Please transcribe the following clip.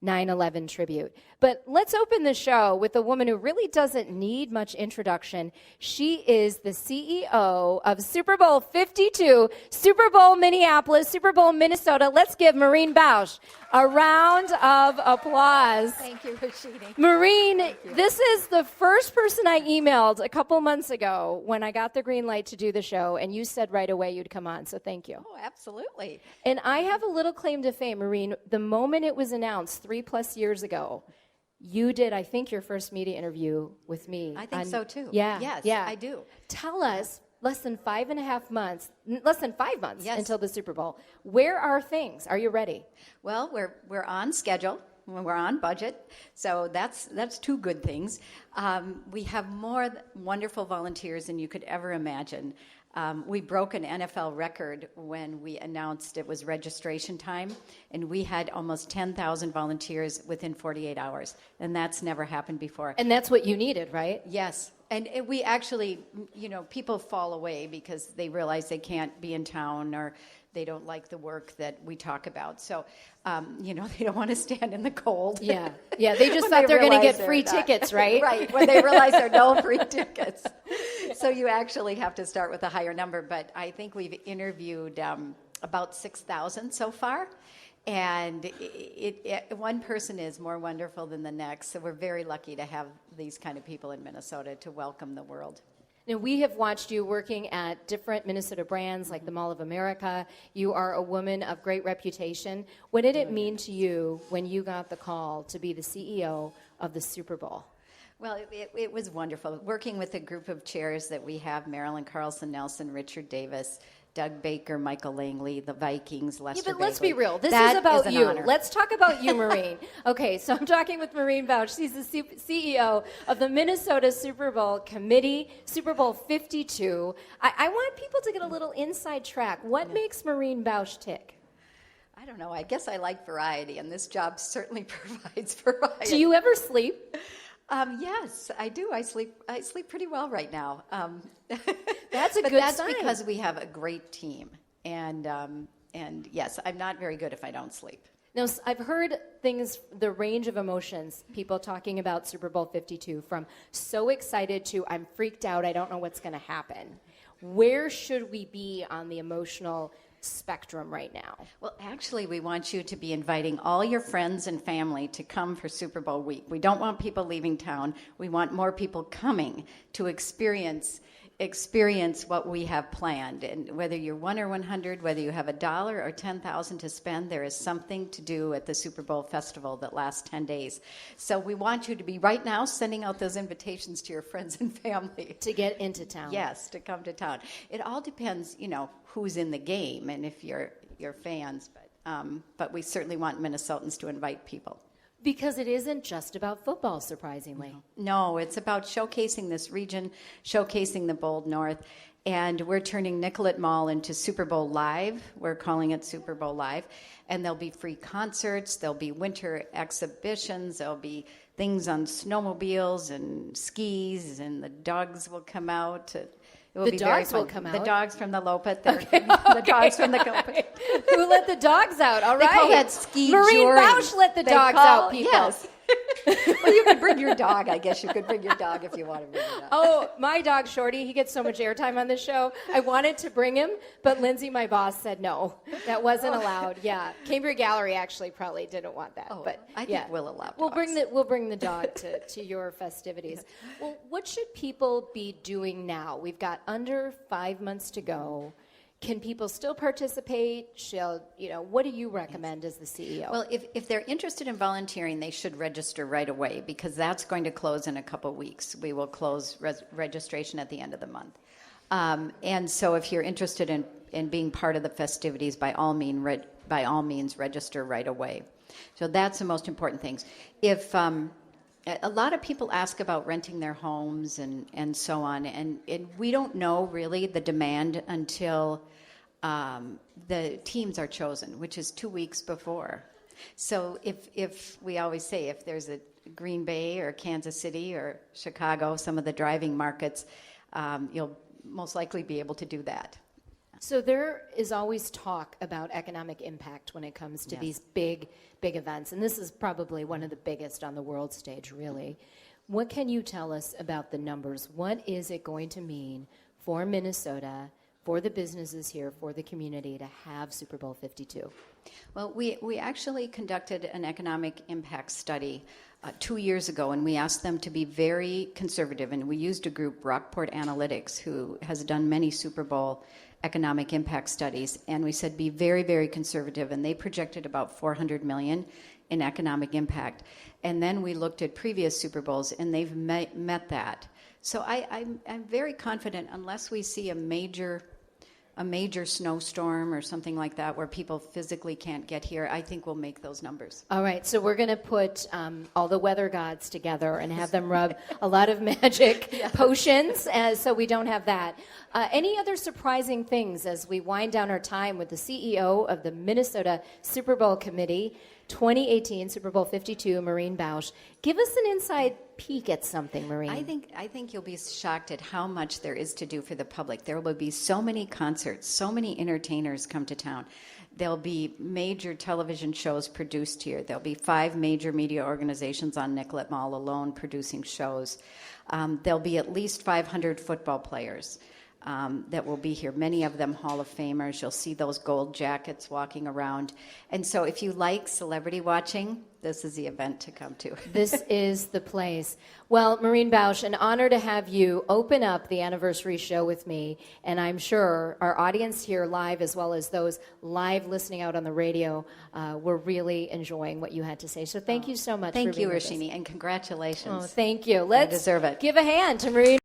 9/11 tribute. But let's open the show with a woman who really doesn't need much introduction. She is the CEO of Super Bowl 52, Super Bowl Minneapolis, Super Bowl Minnesota. Let's give Maureen Bausch a round of applause. Thank you, Roshini. Maureen, this is the first person I emailed a couple months ago when I got the green light to do the show, and you said right away you'd come on, so thank you. Oh, absolutely. And I have a little claim to fame, Maureen. The moment it was announced 3+ years ago, you did, I think, your first media interview with me. I think so, too. Yeah. Yes, yeah. I do. Tell us, less than 5 months Yes. until the Super Bowl. Where are things? Are you ready? Well, we're on schedule. We're on budget, so that's two good things. We have more wonderful volunteers than you could ever imagine. We broke an NFL record when we announced it was registration time, and we had almost 10,000 volunteers within 48 hours, and that's never happened before. And that's what you needed, right? Yes. And we actually, people fall away because they realize they can't be in town or they don't like the work that we talk about. So, they don't want to stand in the cold. Yeah. They just thought they're going to get free tickets, right? Right, when they realize there are no free tickets. So you actually have to start with a higher number. But I think we've interviewed about 6,000 so far. And one person is more wonderful than the next. So we're very lucky to have these kind of people in Minnesota to welcome the world. Now, we have watched you working at different Minnesota brands like the Mall of America. You are a woman of great reputation. What did it mean to you when you got the call to be the CEO of the Super Bowl? Well, it was wonderful. Working with a group of chairs that we have, Marilyn Carlson Nelson, Richard Davis, Doug Baker, Michael Langley, the Vikings, Lester but let's Bagley. be real. This That is about an you. honor. Let's talk about you, Maureen. Okay, so I'm talking with Maureen Bausch. She's the CEO of the Minnesota Super Bowl Committee, Super Bowl 52. I want people to get a little inside track. What makes Maureen Bausch tick? I don't know. I guess I like variety, and this job certainly provides variety. Do you ever sleep? Yes, I do. I sleep pretty well right now. That's a but good that's sign. because we have a great team, and yes, I'm not very good if I don't sleep. Now, I've heard things, the range of emotions, people talking about Super Bowl 52, from so excited to I'm freaked out, I don't know what's going to happen. Where should we be on the emotional spectrum right now? Well, actually, we want you to be inviting all your friends and family to come for Super Bowl week. We don't want people leaving town. We want more people coming to experience what we have planned. And whether you're 1 or 100, whether you have $1 or 10,000 to spend, there is something to do at the Super Bowl festival that lasts 10 days. So we want you to be right now sending out those invitations to your friends and family. To get into town. Yes, to come to town. It all depends, who's in the game and if you're fans. But we certainly want Minnesotans to invite people. Because it isn't just about football, surprisingly. No, it's about showcasing this region, showcasing the Bold North, and we're turning Nicollet Mall into Super Bowl Live. We're calling it Super Bowl Live, and there'll be free concerts, there'll be winter exhibitions, there'll be things on snowmobiles and skis, and the dogs will come out. It will The be very dogs will fun. come The out? dogs from the Lopet. The dogs from the Lopet. Who let the dogs out? All right. They call that ski Maureen joring. Bausch let the They dogs call- out, people. Yes. Well, you could bring your dog. I guess you could bring your dog if you want to bring your dog. Oh, my dog, Shorty, he gets so much airtime on this show. I wanted to bring him, but Lindsay, my boss, said no. That wasn't allowed. Yeah. Cambria Gallery actually probably didn't want that. Oh, but I think yeah. we'll allow dogs. We'll bring the dog to your festivities. Well, what should people be doing now? We've got under 5 months to go. Can people still participate? What do you recommend as the CEO? Well, if they're interested in volunteering, they should register right away because that's going to close in a couple weeks. We will close registration at the end of the month. And so if you're interested in being part of the festivities, by all means, register right away. So that's the most important things. If a lot of people ask about renting their homes and so on, and we don't know really the demand until the teams are chosen, which is 2 weeks before. So if we always say if there's a Green Bay or Kansas City or Chicago, some of the driving markets, you'll most likely be able to do that. So there is always talk about economic impact when it comes to these big events, and this is probably one of the biggest on the world stage, really. What can you tell us about the numbers? What is it going to mean for Minnesota, for the businesses here, for the community to have Super Bowl 52? Well, we actually conducted an economic impact study 2 years ago, and we asked them to be very conservative, and we used a group, Rockport Analytics, who has done many Super Bowl economic impact studies, and we said be very, very conservative, and they projected about $400 million in economic impact. And then we looked at previous Super Bowls, and they've met that. So I'm very confident, unless we see a major snowstorm or something like that where people physically can't get here, I think we'll make those numbers. All right, so we're going to put all the weather gods together and have them rub a lot of magic potions so we don't have that. Any other surprising things as we wind down our time with the CEO of the Minnesota Super Bowl Committee, 2018 Super Bowl 52, Maureen Bausch. Give us an inside peek at something, Maureen. I think you'll be shocked at how much there is to do for the public. There will be so many concerts, so many entertainers come to town. There'll be major television shows produced here. There'll be 5 major media organizations on Nicollet Mall alone producing shows. There'll be at least 500 football players that will be here, many of them Hall of Famers. You'll see those gold jackets walking around. And so if you like celebrity watching, this is the event to come to. This is the place. Well, Maureen Bausch, an honor to have you open up the anniversary show with me, and I'm sure our audience here live, as well as those live listening out on the radio, were really enjoying what you had to say. So thank you so much. Thank for you, being with us. Roshini, and congratulations. Oh, thank you. Let's deserve it. give a hand to Maureen.